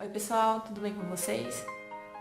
Oi pessoal, tudo bem com vocês?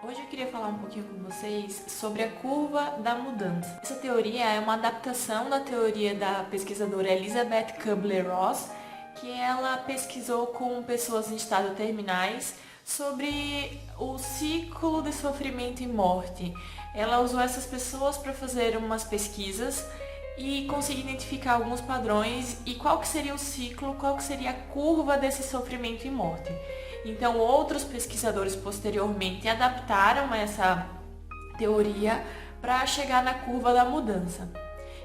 Hoje eu queria falar um pouquinho com vocês sobre a curva da mudança. Essa teoria é uma adaptação da teoria da pesquisadora Elizabeth Kubler-Ross, que ela pesquisou com pessoas em estado terminais sobre o ciclo de sofrimento e morte. Ela usou essas pessoas para fazer umas pesquisas e conseguir identificar alguns padrões e qual que seria o ciclo, qual que seria a curva desse sofrimento e morte. Então, outros pesquisadores posteriormente adaptaram essa teoria para chegar na curva da mudança.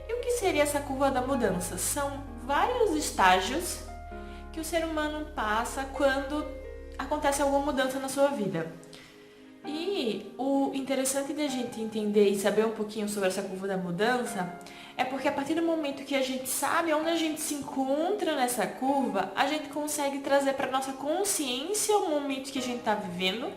E o que seria essa curva da mudança? São vários estágios que o ser humano passa quando acontece alguma mudança na sua vida. E o interessante de a gente entender e saber um pouquinho sobre essa curva da mudança é porque a partir do momento que a gente sabe onde a gente se encontra nessa curva, a gente consegue trazer para nossa consciência o momento que a gente está vivendo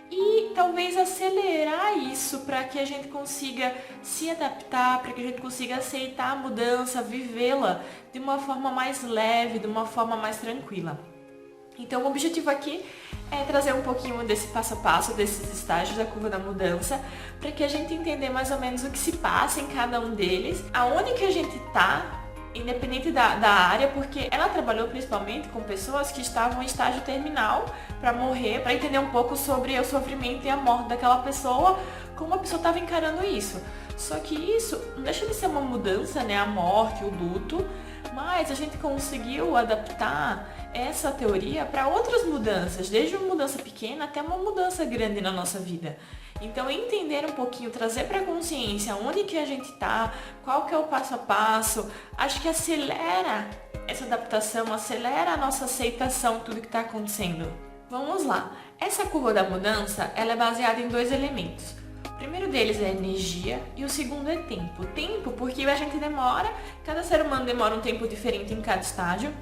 e talvez acelerar isso para que a gente consiga se adaptar, para que a gente consiga aceitar a mudança, vivê-la de uma forma mais leve, de uma forma mais tranquila. Então o objetivo aqui é trazer um pouquinho desse passo a passo, desses estágios da curva da mudança, para que a gente entenda mais ou menos o que se passa em cada um deles, aonde que a gente está, independente da área, porque ela trabalhou principalmente com pessoas que estavam em estágio terminal para morrer, para entender um pouco sobre o sofrimento e a morte daquela pessoa, como a pessoa estava encarando isso. Só que isso não deixa de ser uma mudança, né? A morte, o luto, mas a gente conseguiu adaptar essa teoria para outras mudanças, desde uma mudança pequena até uma mudança grande na nossa vida. Então, entender um pouquinho, trazer para a consciência onde que a gente está, qual que é o passo a passo, acho que acelera essa adaptação, acelera a nossa aceitação de tudo que está acontecendo. Vamos lá. Essa curva da mudança, ela é baseada em dois elementos. O primeiro deles é energia e o segundo é tempo. Tempo porque a gente demora, cada ser humano demora um tempo diferente em cada estágio,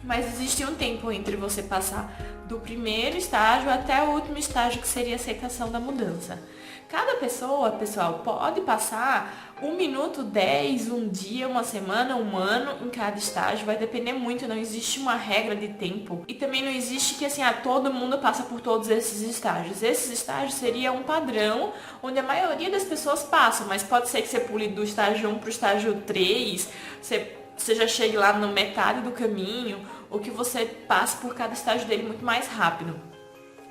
mas existe um tempo entre você passar do primeiro estágio até o último estágio, que seria a aceitação da mudança. Cada pessoa, pessoal, pode passar 1 minuto, 10, um dia, uma semana, um ano em cada estágio, vai depender muito, não existe uma regra de tempo. E também não existe que assim, todo mundo passa por todos esses estágios. Esses estágios seria um padrão onde a maioria das pessoas passam, mas pode ser que você pule do estágio 1 para o estágio 3, você já chegue lá no metade do caminho, ou que você passe por cada estágio dele muito mais rápido.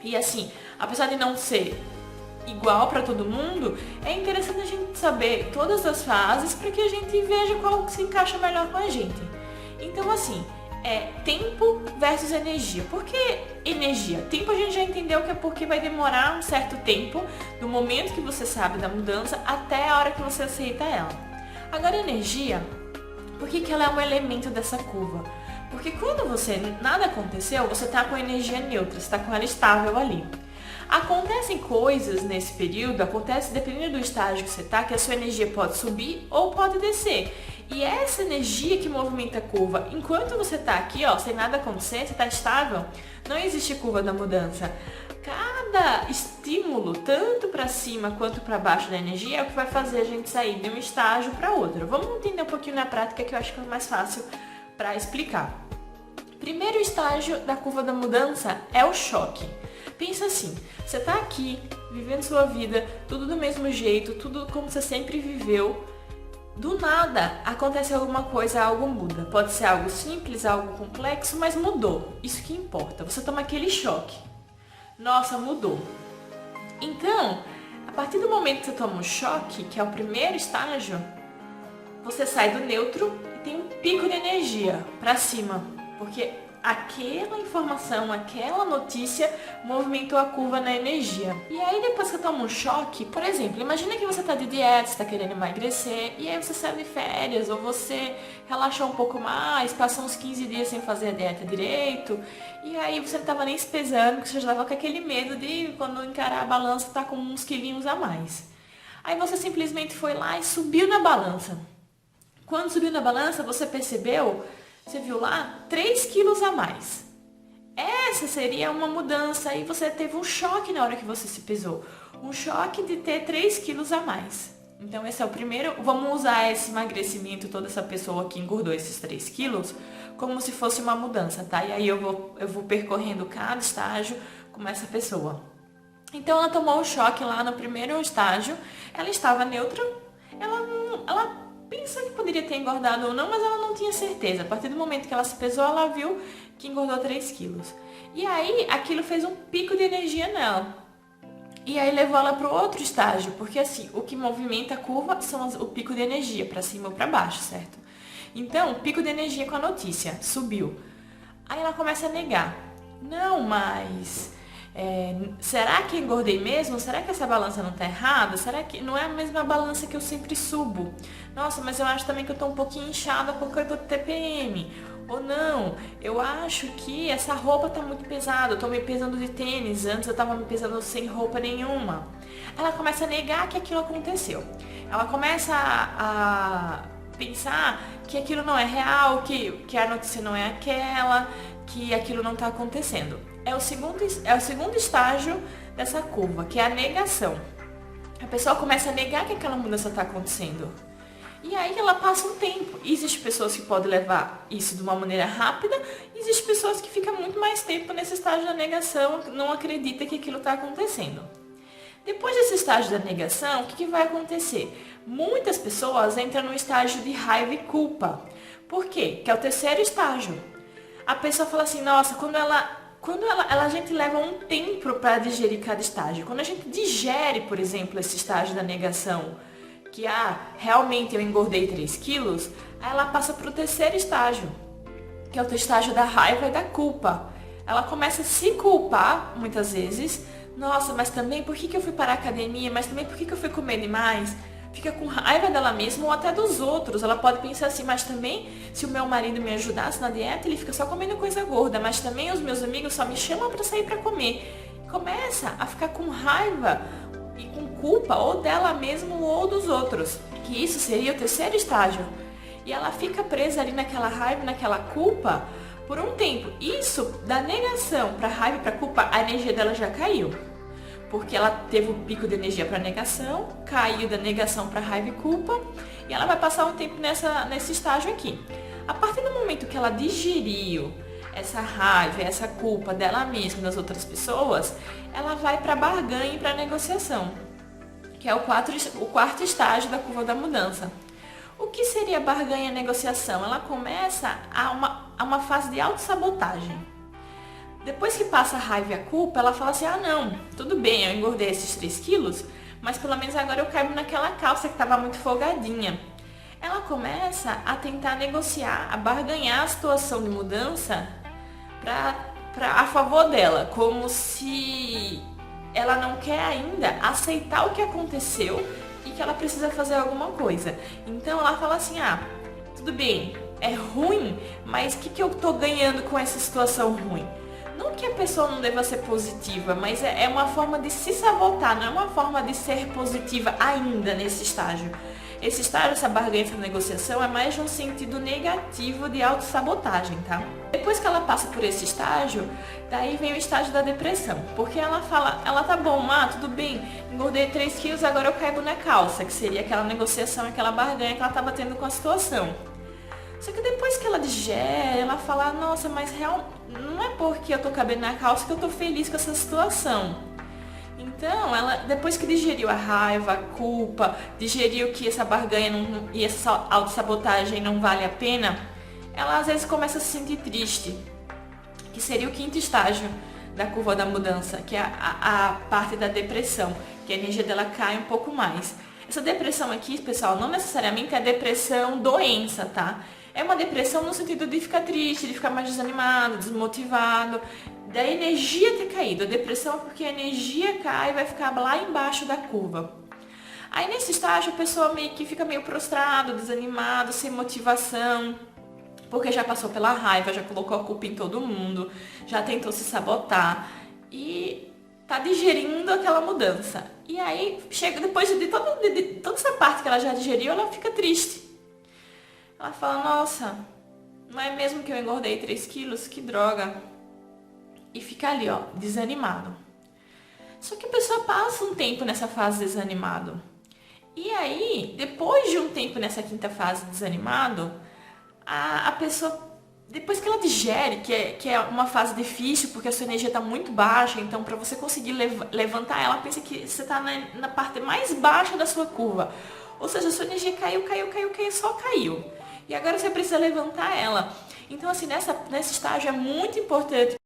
E assim, apesar de não ser igual para todo mundo, é interessante a gente saber todas as fases para que a gente veja qual que se encaixa melhor com a gente. Então assim, tempo versus energia. Por que energia? Tempo a gente já entendeu que é porque vai demorar um certo tempo, do momento que você sabe da mudança até a hora que você aceita ela. Agora energia, por que ela é um elemento dessa curva? Porque quando nada aconteceu, você está com energia neutra, você está com ela estável ali. Acontecem coisas nesse período, acontece dependendo do estágio que você está, que a sua energia pode subir ou pode descer. E é essa energia que movimenta a curva. Enquanto você está aqui, sem nada acontecer, você está estável, não existe curva da mudança. Cada estímulo, tanto para cima quanto para baixo da energia, é o que vai fazer a gente sair de um estágio para outro. Vamos entender um pouquinho na prática, que eu acho que é mais fácil para explicar. Primeiro estágio da curva da mudança é o choque. Pensa assim, você está aqui, vivendo sua vida, tudo do mesmo jeito, tudo como você sempre viveu. Do nada, acontece alguma coisa, algo muda. Pode ser algo simples, algo complexo, mas mudou. Isso que importa. Você toma aquele choque. Nossa, mudou. Então, a partir do momento que você toma um choque, que é o primeiro estágio, você sai do neutro e tem um pico de energia para cima. Porque aquela informação, aquela notícia movimentou a curva na energia. E aí depois que você toma um choque, por exemplo, imagina que você está de dieta, você está querendo emagrecer, e aí você sai de férias, ou você relaxou um pouco mais, passou uns 15 dias sem fazer a dieta direito, e aí você não estava nem se pesando, porque você já estava com aquele medo de quando encarar a balança estar com uns quilinhos a mais. Aí você simplesmente foi lá e subiu na balança. Quando subiu na balança, você percebeu, você viu lá 3 quilos a mais. Essa seria uma mudança e você teve um choque na hora que você se pesou. Um choque de ter 3 quilos a mais. Então esse é o primeiro. Vamos usar esse emagrecimento, toda essa pessoa que engordou esses 3 quilos, como se fosse uma mudança, tá? E aí eu vou percorrendo cada estágio como essa pessoa. Então ela tomou o choque lá no primeiro estágio, ela estava neutra, ela pensou que poderia ter engordado ou não, mas ela não tinha certeza. A partir do momento que ela se pesou, ela viu que engordou 3 quilos. E aí aquilo fez um pico de energia nela. E aí levou ela para o outro estágio, porque assim, o que movimenta a curva são o pico de energia, para cima ou para baixo, certo? Então, pico de energia com a notícia, subiu. Aí ela começa a negar. Não, mas será que eu engordei mesmo? Será que essa balança não tá errada? Será que não é a mesma balança que eu sempre subo? Nossa, mas eu acho também que eu tô um pouquinho inchada porque eu tô de TPM. Ou não, eu acho que essa roupa tá muito pesada, eu tô me pesando de tênis, antes eu tava me pesando sem roupa nenhuma. Ela começa a negar que aquilo aconteceu. Ela começa a pensar que aquilo não é real, que a notícia não é aquela, que aquilo não tá acontecendo. É o segundo estágio dessa curva, que é a negação. A pessoa começa a negar que aquela mudança tá acontecendo. E aí ela passa um tempo. Existem pessoas que podem levar isso de uma maneira rápida, existem pessoas que ficam muito mais tempo nesse estágio da negação, não acredita que aquilo está acontecendo. Depois desse estágio da negação, o que vai acontecer? Muitas pessoas entram no estágio de raiva e culpa. Por quê? Que é o terceiro estágio. A pessoa fala assim, nossa, a gente leva um tempo para digerir cada estágio. Quando a gente digere, por exemplo, esse estágio da negação, que realmente eu engordei 3 quilos, aí ela passa para o terceiro estágio, que é o estágio da raiva e da culpa. Ela começa a se culpar, muitas vezes. Nossa, mas também por que eu fui para a academia? Mas também por que eu fui comer demais? Fica com raiva dela mesma ou até dos outros. Ela pode pensar assim, mas também se o meu marido me ajudasse na dieta, ele fica só comendo coisa gorda. Mas também os meus amigos só me chamam para sair para comer. Começa a ficar com raiva e com culpa ou dela mesma ou dos outros, que isso seria o terceiro estágio. E ela fica presa ali naquela raiva, naquela culpa por um tempo. Isso, da negação para raiva e para culpa, a energia dela já caiu. Porque ela teve um pico de energia para negação, caiu da negação para raiva e culpa, e ela vai passar um tempo nesse estágio aqui. A partir do momento que ela digeriu essa raiva, essa culpa dela mesma e das outras pessoas, ela vai para a barganha e para a negociação, que é o quarto estágio da curva da mudança. O que seria barganha e negociação? Ela começa a uma fase de autossabotagem. Depois que passa a raiva e a culpa, ela fala assim, não, tudo bem, eu engordei esses 3 quilos, mas pelo menos agora eu caibo naquela calça que estava muito folgadinha. Ela começa a tentar negociar, a barganhar a situação de mudança a favor dela, como se ela não quer ainda aceitar o que aconteceu e que ela precisa fazer alguma coisa. Então ela fala assim, tudo bem, é ruim, mas o que eu tô ganhando com essa situação ruim? Não que a pessoa não deva ser positiva, mas é uma forma de se sabotar, não é uma forma de ser positiva ainda nesse estágio. Esse estágio, essa barganha, essa negociação é mais de um sentido negativo de autossabotagem, tá? Depois que ela passa por esse estágio, daí vem o estágio da depressão. Porque ela fala, tá bom, tudo bem, engordei 3 quilos, agora eu caibo na calça, que seria aquela negociação, aquela barganha que ela estava tendo com a situação. Só que depois que ela digere, ela fala, nossa, mas não é porque eu tô cabendo na calça que eu tô feliz com essa situação. Então, ela, depois que digeriu a raiva, a culpa, digeriu que essa barganha e essa autossabotagem não vale a pena, ela às vezes começa a se sentir triste, que seria o quinto estágio da curva da mudança, que é a parte da depressão, que a energia dela cai um pouco mais. Essa depressão aqui, pessoal, não necessariamente é depressão doença, tá? É uma depressão no sentido de ficar triste, de ficar mais desanimado, desmotivado, da energia ter caído. A depressão é porque a energia cai e vai ficar lá embaixo da curva. Aí nesse estágio a pessoa meio que fica meio prostrado, desanimado, sem motivação, porque já passou pela raiva, já colocou a culpa em todo mundo, já tentou se sabotar e tá digerindo aquela mudança. E aí, chega depois de toda essa parte que ela já digeriu, ela fica triste. Ela fala, nossa, não é mesmo que eu engordei 3 quilos? Que droga. E fica ali, desanimado. Só que a pessoa passa um tempo nessa fase desanimado. E aí, depois de um tempo nessa quinta fase desanimado, a pessoa depois que ela digere, que é uma fase difícil, porque a sua energia está muito baixa, então para você conseguir levantar ela, pensa que você está na parte mais baixa da sua curva. Ou seja, a sua energia caiu, só caiu. E agora você precisa levantar ela. Então, assim, nesse estágio é muito importante